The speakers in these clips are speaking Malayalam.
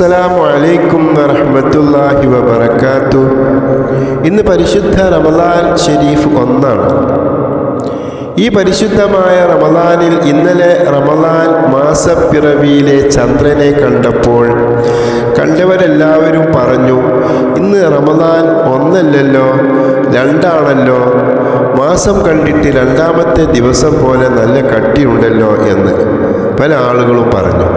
അസ്സലാമു അലൈക്കും വറഹ്മത്തുള്ളാഹി വബറകാതുഹു. ഇന്ന് പരിശുദ്ധ റമളാൻ ഷരീഫ് 1 ഈ പരിശുദ്ധമായ റമളാനിൽ ഇന്നലെ റമളാൻ മാസപ്പിറവിയിലെ ചന്ദ്രനെ കണ്ടപ്പോൾ കണ്ടവരെല്ലാവരും പറഞ്ഞു, ഇന്ന് റമളാൻ 1 2 മാസം കണ്ടിട്ട് 2-ാമത്തെ ദിവസം പോലെ നല്ല കട്ടിയുണ്ടല്ലോ എന്ന് പല ആളുകളും പറഞ്ഞു.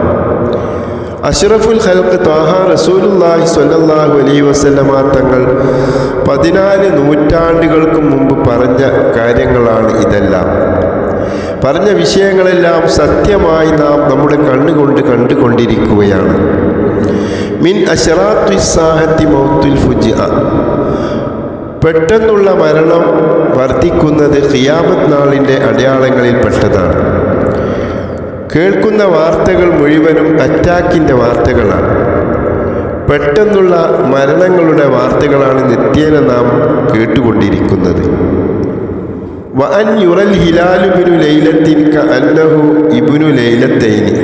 അഷ്റഫുൽ ഖൽഖ് ത്വാഹ റസൂലുള്ളാഹി സ്വല്ലല്ലാഹു അലൈഹി വസല്ലമ തങ്ങൾ 14 നൂറ്റാണ്ടുകൾക്ക് മുമ്പ് പറഞ്ഞ കാര്യങ്ങളാണ് ഇതെല്ലാം. പറഞ്ഞ വിഷയങ്ങളെല്ലാം സത്യമായി നാം നമ്മുടെ കണ്ണുകൊണ്ട് കണ്ടുകൊണ്ടിരിക്കുകയാണ്. മിൻ അശ്റാത്തുസ് സാഹത്തി മൗത്തുൽ ഫുജ്അ, പെട്ടെന്നുള്ള മരണം വർദ്ധിക്കുന്നത് ഖിയാമത്ത് നാളിൻ്റെ അടയാളങ്ങളിൽപ്പെട്ടതാണ്. കേൾക്കുന്ന വാർത്തകൾ മുഴുവനും അറ്റാക്കിൻ്റെ വാർത്തകളാണ്. പെട്ടെന്നുള്ള മരണങ്ങളുടെ വാർത്തകളാണ് നിത്യേന നാം കേട്ടുകൊണ്ടിരിക്കുന്നത്. വഅൻ യുറൽ ഹിലാലു ബിനു ലൈലത്തിൻ കഅന്നഹു ഇബ്നു ലൈലത്തൈനി,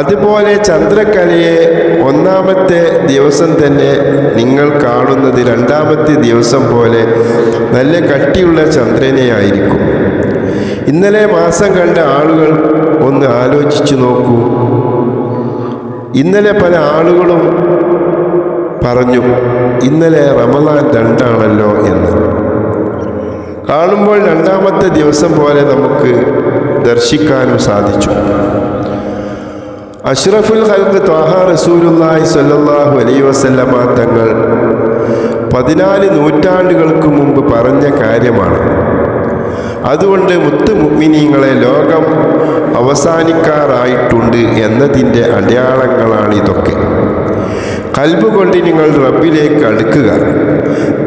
അതുപോലെ ചന്ദ്രക്കലയെ 1-ാമത്തെ ദിവസം തന്നെ നിങ്ങൾ കാണുന്നത് 2-ാമത്തെ ദിവസം പോലെ നല്ല കട്ടിയുള്ള ചന്ദ്രനെയായിരിക്കും. ഇന്നലെ മാസം കണ്ട ആളുകൾ ഒന്ന് ആലോചിച്ചു നോക്കൂ. ഇന്നലെ പല ആളുകളും പറഞ്ഞു, ഇന്നലെ റമളാൻ 2 എന്ന്. കാണുമ്പോൾ 2-ാമത്തെ ദിവസം പോലെ നമുക്ക് ദർശിക്കാനും സാധിച്ചു. അഷ്റഫുൽ ഖൽഖ് ത്വാഹ റസൂലുള്ളാഹി സ്വല്ലല്ലാഹു അലൈഹി വസല്ലമ തങ്ങൾ 14 നൂറ്റാണ്ടുകൾക്ക് മുമ്പ് പറഞ്ഞ കാര്യമാണ്. അതുകൊണ്ട് മുത്ത് മുഅ്മിനീങ്ങളെ, ലോകം അവസാനിക്കാറായിട്ടുണ്ട് എന്നതിൻ്റെ അടയാളങ്ങളാണിതൊക്കെ. ഖൽബ് കൊണ്ട് നിങ്ങൾ റബ്ബിലേക്ക് അടുക്കുക,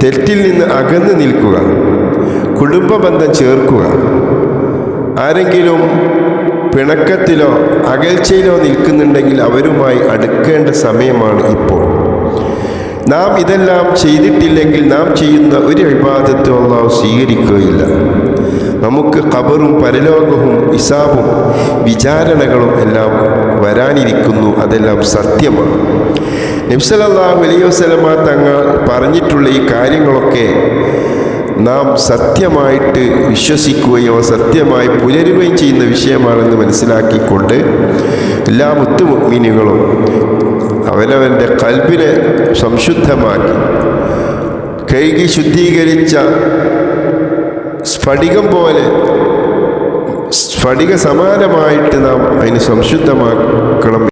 തെറ്റിൽ നിന്ന് അകന്നു നിൽക്കുക, കുടുംബബന്ധം ചേർക്കുക. ആരെങ്കിലും പിണക്കത്തിലോ അകൽച്ചയിലോ നിൽക്കുന്നുണ്ടെങ്കിൽ അവരുമായി അടുക്കേണ്ട സമയമാണ് ഇപ്പോൾ. നാം ഇതെല്ലാം ചെയ്തിട്ടില്ലെങ്കിൽ നാം ചെയ്യുന്ന ഒരു ഇബാദത്തും അല്ലാഹു സ്വീകരിക്കുകയില്ല. നമുക്ക് ഖബറും പരലോകവും ഹിസാബും വിചാരണകളും എല്ലാം വരാനിരിക്കുന്നു. അതെല്ലാം സത്യമാണ്. നബി സല്ലല്ലാഹു അലൈഹി വസല്ലമ തങ്ങൾ പറഞ്ഞിട്ടുള്ള ഈ കാര്യങ്ങളൊക്കെ നാം സത്യമായിട്ട് വിശ്വസിക്കുകയോ സത്യമായി പുലരുകയും ചെയ്യുന്ന വിഷയമാണെന്ന് മനസ്സിലാക്കിക്കൊണ്ട് എല്ലാ മുത്ത് മുഅ്മിനീങ്ങളും അവനവൻ്റെ ഖൽബിനെ സംശുദ്ധമാക്കി കഴുകി ശുദ്ധീകരിച്ച സ്ഫടിക സമാനമായിട്ട് നാം അതിന് സംശുദ്ധമാക്കണം.